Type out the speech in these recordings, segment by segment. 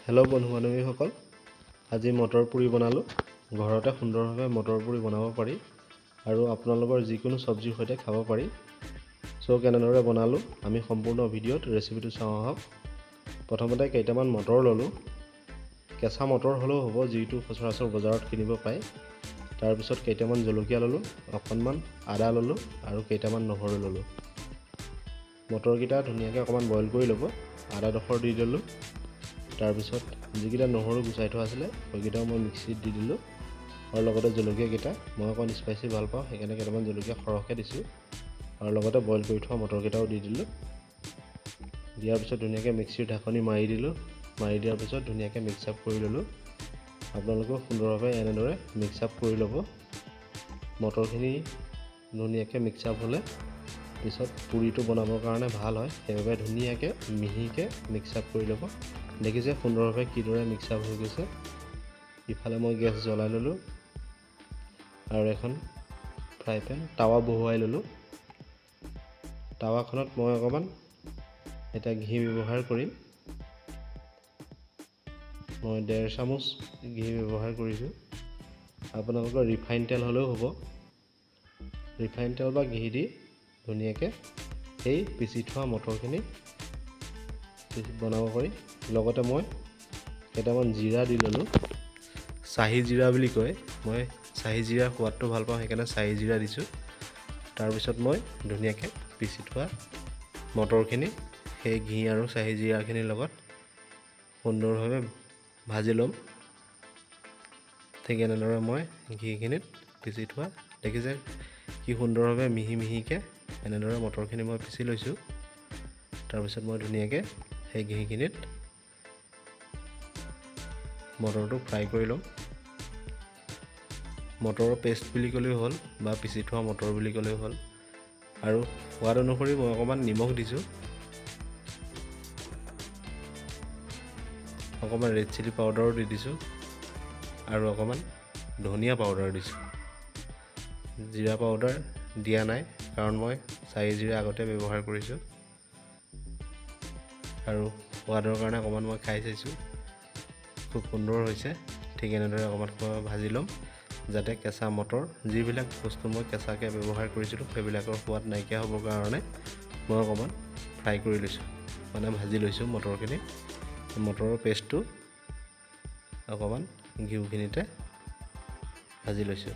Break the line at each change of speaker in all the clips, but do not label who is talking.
Hello' বন্ধু বান্ধৱীসকল, আজি motor পুৰি বনালোঁ। ঘৰতে সুন্দৰভাৱে মটৰ পুৰি বনাব পাৰি আৰু আপোনালোকৰ যিকোনো চব্জিৰ সৈতে খাব পাৰি। কেনেদৰে বনালোঁ আমি সম্পূৰ্ণ ভিডিঅ'ত ৰেচিপিটো চাওঁ আহক। প্ৰথমতে কেইটামান মটৰ ল'লোঁ। কেঁচা মটৰ হ'লেও হ'ব, যিটো সচৰাচৰ বজাৰত কিনিব পায়। তাৰপিছত কেইটামান জলকীয়া ল'লোঁ, অকণমান আদা ল'লোঁ আৰু কেইটামান নহৰু ল'লোঁ। মটৰকেইটা ধুনীয়াকৈ অকণমান বইল কৰি ল'ব। আদাডোখৰ দি দিলোঁ। তাৰপিছত যিকেইটা নহৰু গুচাই থোৱা আছিলে সেইকেইটাও মই মিক্সিত দি দিলোঁ আৰু লগতে জলকীয়াকেইটা, মই অকণ স্পাইচি ভাল পাওঁ সেইকাৰণে কেইটামান জলকীয়া সৰহকৈ দিছোঁ আৰু লগতে বইল কৰি থোৱা মটৰকেইটাও দি দিলোঁ। দিয়াৰ পিছত ধুনীয়াকৈ মিক্সিৰ ঢাকনি মাৰি দিলোঁ। মাৰি দিয়াৰ পিছত ধুনীয়াকৈ মিক্স আপ কৰি ল'লোঁ। আপোনালোকেও সুন্দৰভাৱে এনেদৰে মিক্স আপ কৰি ল'ব। মটৰখিনি ধুনীয়াকৈ মিক্স আপ হ'লে পিছত পুৰিটো বনাবৰ কাৰণে ভাল হয়, সেইবাবে ধুনীয়াকৈ মিহিকৈ মিক্স আপ কৰি ল'ব। দেখিছে সুন্দৰভাৱে কিদৰে মিক্স আপ হৈ গৈছে। ইফালে মই গেছ জ্বলাই ল'লোঁ আৰু এখন ফ্ৰাই পেন টাৱা বহুৱাই ল'লোঁ। টাৱাখনত মই অকণমান এতিয়া ঘি ব্যৱহাৰ কৰিম। মই 1.5 চামুচ ঘি ব্যৱহাৰ কৰিছোঁ। আপোনালোকৰ ৰিফাইন তেল হ'লেও হ'ব। ৰিফাইন তেল বা ঘি দি ধুনীয়াকৈ এই পিচি থোৱা মটৰখিনি বনাব পাৰি। লগতে মই কেইটামান জিৰা দি ল'লোঁ। চাহী জিৰা বুলি কয়, মই চাহী জিৰাৰ সোৱাদটো ভাল পাওঁ সেইকাৰণে চাহী জিৰা দিছোঁ। তাৰপিছত মই ধুনীয়াকৈ পিচি থোৱা মটৰখিনি সেই ঘি আৰু চাহী জিৰাখিনিৰ লগত সুন্দৰভাৱে ভাজি ল'ম। ঠিক এনেদৰে মই ঘিখিনিত পিচি থোৱা, দেখিছে কি সুন্দৰভাৱে মিহি মিহিকৈ এনেদৰে মটৰখিনি মই পিচি লৈছোঁ। তাৰপিছত মই ধুনীয়াকৈ সেই ঘিখিনিত মটৰটো ফ্ৰাই কৰি ল'ম। মটৰৰ পেষ্ট বুলি ক'লেও হ'ল বা পিচি থোৱা মটৰ বুলি ক'লেও হ'ল। আৰু সোৱাদ অনুসৰি মই অকণমান নিমখ দিছোঁ, অকণমান ৰেড চিলি পাউডাৰো দি দিছোঁ আৰু অকণমান ধনিয়া পাউডাৰ দিছোঁ। জিৰা পাউডাৰ দিয়া নাই কাৰণ মই চাহী জিৰা আগতে ব্যৱহাৰ কৰিছোঁ আৰু সোৱাদৰ কাৰণে অকণমান মই খাই চাইছোঁ, খুব সুন্দৰ হৈছে। ঠিক এনেদৰে অকণমান সময় ভাজি ল'ম যাতে কেঁচা মটৰ, যিবিলাক বস্তু মই কেঁচাকৈ ব্যৱহাৰ কৰিছিলোঁ সেইবিলাকৰ সোৱাদ নাইকিয়া হ'বৰ কাৰণে মই অকণমান ফ্ৰাই কৰি লৈছোঁ, মানে ভাজি লৈছোঁ মটৰখিনি। মটৰৰ পেষ্টটো অকণমান ঘিউখিনিতে ভাজি লৈছোঁ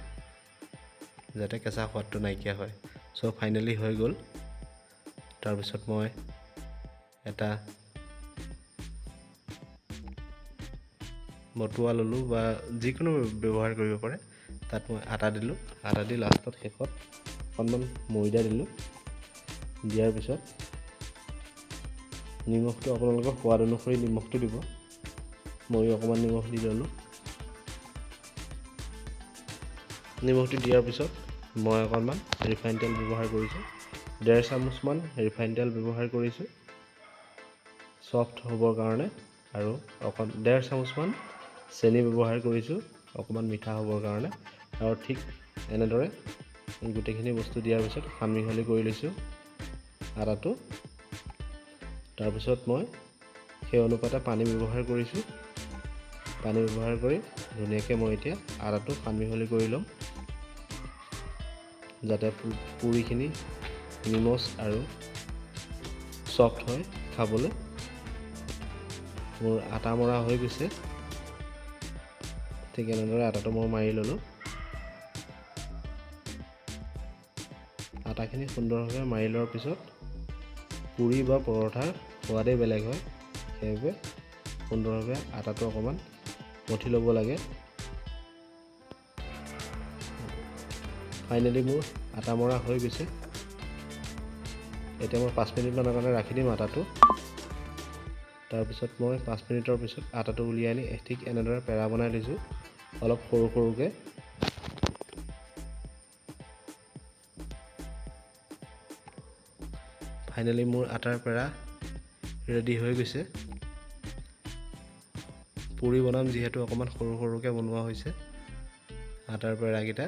যাতে কেঁচা সোৱাদটো নাইকিয়া হয়। ফাইনেলি হৈ গ'ল। তাৰপিছত মই এটা বটোৱা ল'লোঁ বা যিকোনো ব্যৱহাৰ কৰিব পাৰে। তাত মই আটা দিলোঁ। আটা দি লাষ্টত শেষত অকণমান ময়দা দিলোঁ। দিয়াৰ পিছত নিমখটো আপোনালোকৰ সোৱাদ অনুসৰি নিমখটো দিব। ময়ো অকণমান নিমখ দি ল'লোঁ। নিমখটো দিয়াৰ পিছত মই অকণমান ৰিফাইন তেল ব্যৱহাৰ কৰিছোঁ। 1.5 চামুচমান ৰিফাইন তেল ব্যৱহাৰ কৰিছোঁ ছফ্ট হ'বৰ কাৰণে, আৰু 1.5 চামুচমান চেনি ব্যৱহাৰ কৰিছোঁ অকণমান মিঠা হ'বৰ কাৰণে। আৰু ঠিক এনেদৰে গোটেইখিনি বস্তু দিয়াৰ পিছত সানমিহলি কৰি লৈছোঁ আটাটো। তাৰপিছত মই সেই অনুপাতে পানী ব্যৱহাৰ কৰিছোঁ। পানী ব্যৱহাৰ কৰি ধুনীয়াকৈ মই এতিয়া আটাটো সানমিহলি কৰি ল'ম যাতে পুৰিখিনি নিমজ আৰু ছফ্ট হয় খাবলৈ। মোৰ আটা মৰা হৈ গৈছে। ঠিক এনেদৰে আটাটো মই মাৰি ল'লোঁ। আটাখিনি সুন্দৰভাৱে মাৰি লোৱাৰ পিছত পুৰি বা পৰঠাৰ সোৱাদেই বেলেগ হয়, সেইবাবে সুন্দৰভাৱে আটাটো অকণমান মঠি ল'ব লাগে। ফাইনেলি মোৰ আটা মৰা হৈ গৈছে। এতিয়া মই 5 মিনিটমানৰ কাৰণে ৰাখি দিম আটাটো। তাৰপিছত মই 5 মিনিটৰ পিছত আটাটো উলিয়াই আনি ঠিক এনেদৰে পেৰা বনাই লৈছোঁ, অলপ সৰু সৰুকৈ। ফাইনেলি মোৰ আটাৰ পেৰা ৰেডি হৈ গৈছে। পুৰি বনাম যিহেতু অকণমান সৰু সৰুকৈ বনোৱা হৈছে আটাৰ পেৰাকেইটা।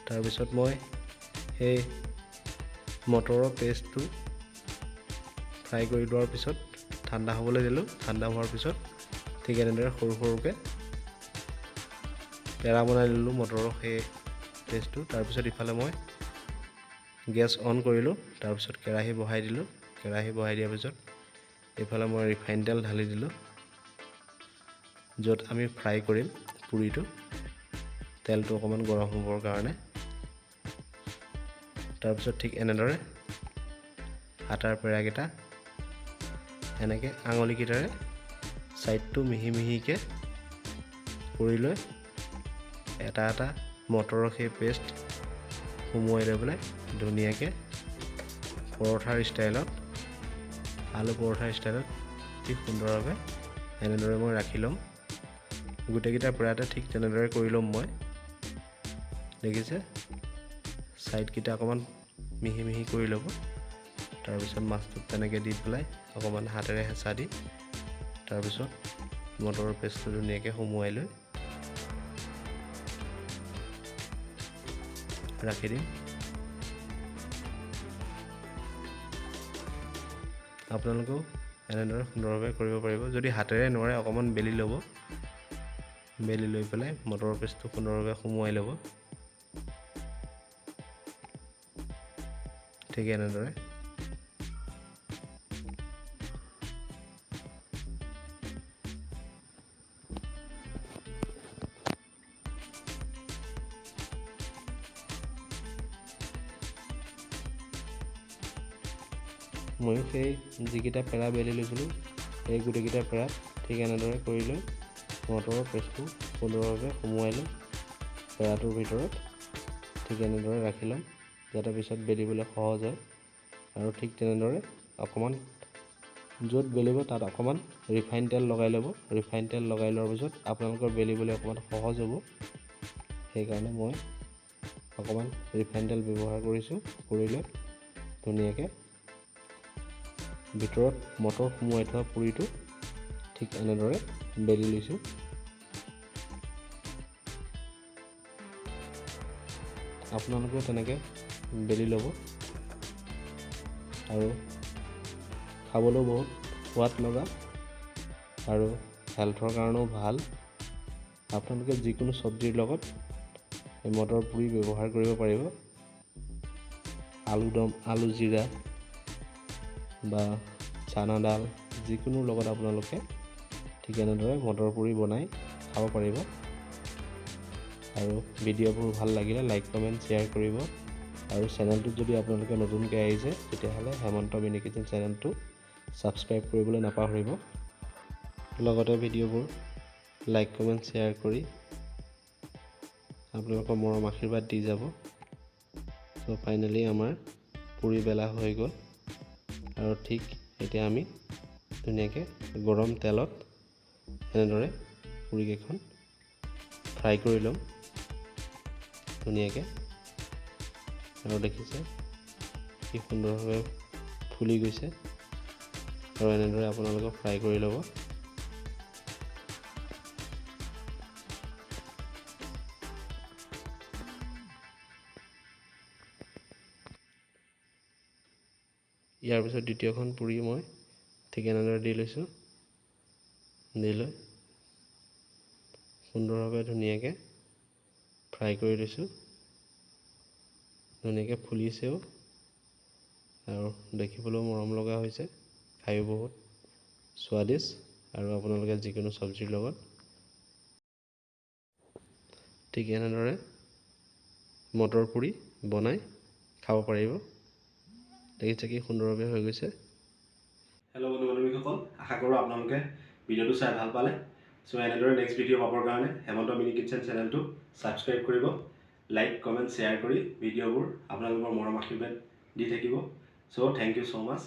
তাৰপিছত মই সেই মটৰৰ পেষ্টটো ফ্ৰাই কৰি লোৱাৰ পিছত ঠাণ্ডা হ'বলৈ দিলোঁ। ঠাণ্ডা হোৱাৰ পিছত ঠিক এনেদৰে সৰু সৰুকৈ পেৰা বনাই ল'লোঁ মটৰৰ সেই পেষ্টটো। তাৰপিছত ইফালে মই গেছ অন কৰিলোঁ। তাৰপিছত কেৰাহী বহাই দিলোঁ। কেৰাহী বহাই দিয়াৰ পিছত এইফালে মই ৰিফাইন তেল ঢালি দিলোঁ, য'ত আমি ফ্ৰাই কৰিম পুৰিটো। তেলটো অকণমান গৰম হ'বৰ কাৰণে। তাৰপিছত ঠিক এনেদৰে আটাৰ পেৰাকেইটা এনেকৈ আঙুলিকেইটাৰে ছাইডটো মিহি মিহিকৈ কৰি লৈ এটা এটা মটৰৰ সেই পেষ্ট সুমুৱাই লৈ পেলাই ধুনীয়াকৈ পৰঠাৰ ষ্টাইলত, আলু পৰঠাৰ ষ্টাইলত অতি সুন্দৰভাৱে এনেদৰে মই ৰাখি ল'ম। গোটেইকেইটা পেৰাতে ঠিক তেনেদৰে কৰি ল'ম মই। দেখিছে, ছাইডকেইটা অকণমান মিহি মিহি কৰি ল'ব। তাৰপিছত মাছটো তেনেকৈ দি পেলাই অকণমান হাতেৰে হেঁচা দি তাৰপিছত মটৰৰ পেষ্টটো ধুনীয়াকৈ সুমুৱাই লৈ ৰাখি দিম। আপোনালোকেও এনেদৰে সুন্দৰভাৱে কৰিব পাৰিব। যদি হাতেৰে নোৱাৰে অকণমান বেলি ল'ব। বেলি লৈ পেলাই মটৰৰ পেষ্টটো সুন্দৰভাৱে সুমুৱাই ল'ব। ঠিক এনেদৰে ময়ো সেই যিকেইটা পেৰা বেলি লৈছিলোঁ সেই গোটেইকেইটা পেৰাত ঠিক এনেদৰে কৰি লৈ মটৰৰ পেষ্টটো সুন্দৰভাৱে সুমুৱাই লৈ পেৰাটোৰ ভিতৰত ঠিক এনেদৰে ৰাখি ল'ম, যাতে পিছত বেলিবলৈ সহজ হয়। আৰু ঠিক তেনেদৰে অকণমান য'ত বেলিব তাত অকণমান ৰিফাইন তেল লগাই ল'ব। ৰিফাইন তেল লগাই লোৱাৰ পিছত আপোনালোকৰ বেলিবলৈ অকণমান সহজ হ'ব। সেইকাৰণে মই অকণমান ৰিফাইন তেল ব্যৱহাৰ কৰিছোঁ। কৰি লৈ ধুনীয়াকৈ ভিতৰত মটৰ সুমুৱাই থোৱা পুৰিটো ঠিক এনেদৰে বেলি লৈছোঁ। আপোনালোকেও তেনেকৈ বেলি ল'ব। আৰু খাবলৈও বহুত সোৱাদ লগা আৰু হেল্থৰ কাৰণেও ভাল। আপোনালোকে যিকোনো চব্জিৰ লগত এই মটৰ পুৰি ব্যৱহাৰ কৰিব পাৰিব। আলুদম, আলু জিৰা বা চানা দাল যিকোনো লগত আপোনালোকে ঠিক এনেদৰে মটৰ পুৰি বনাই খাব পাৰিব। আৰু ভিডিঅ'বোৰ ভাল লাগিলে লাইক, কমেণ্ট, শ্বেয়াৰ কৰিব। আৰু চেনেলটোত যদি আপোনালোকে নতুনকৈ আহিছে তেতিয়াহ'লে হেমন্ত মিনি কিচেন চেনেলটো ছাবস্ক্ৰাইব কৰিবলৈ নাপাহৰিব। লগতে ভিডিঅ'বোৰ লাইক, কমেণ্ট, শ্বেয়াৰ কৰি আপোনালোকৰ মৰম আশীৰ্বাদ দি যাব। চ' ফাইনেলি আমাৰ পুৰি বেলা হৈ গ'ল। আৰু ঠিক এতিয়া আমি ধুনীয়াকৈ গৰম তেলত এনেদৰে পুৰিকেইখন ফ্ৰাই কৰি ল'ম ধুনীয়াকৈ। আৰু দেখিছে কি সুন্দৰভাৱে ফুলি গৈছে। আৰু এনেদৰে আপোনালোকে ফ্ৰাই কৰি ল'ব। ইয়াৰ পিছত দ্বিতীয়খন পুৰি মই ঠিক এনেদৰে দি লৈছোঁ। দি লৈ সুন্দৰভাৱে ধুনীয়াকৈ ফ্ৰাই কৰি লৈছোঁ। ধুনীয়াকৈ ফুলিছেও আৰু দেখিবলৈও মৰম লগা হৈছে। খায়ো বহুত স্বাদিষ্ট। আৰু আপোনালোকে যিকোনো চব্জিৰ লগত ঠিক এনেদৰে মটৰ পুৰি বনাই খাব পাৰিব। দেখিছে কি সুন্দৰভাৱে হৈ গৈছে। হেল্ল' বন্ধু বান্ধৱীসকল, আশা কৰোঁ আপোনালোকে ভিডিঅ'টো চাই ভাল পালে। চ' এনেদৰে নেক্সট ভিডিঅ' পাবৰ কাৰণে হেমন্ত মিনি কিচেন চেনেলটো ছাবস্ক্ৰাইব কৰিব। লাইক, কমেণ্ট, শ্বেয়াৰ কৰি ভিডিঅ'বোৰ আপোনালোকৰ মৰম আশীৰ্বাদ দি থাকিব। চ' থেংক ইউ ছ' মাছ।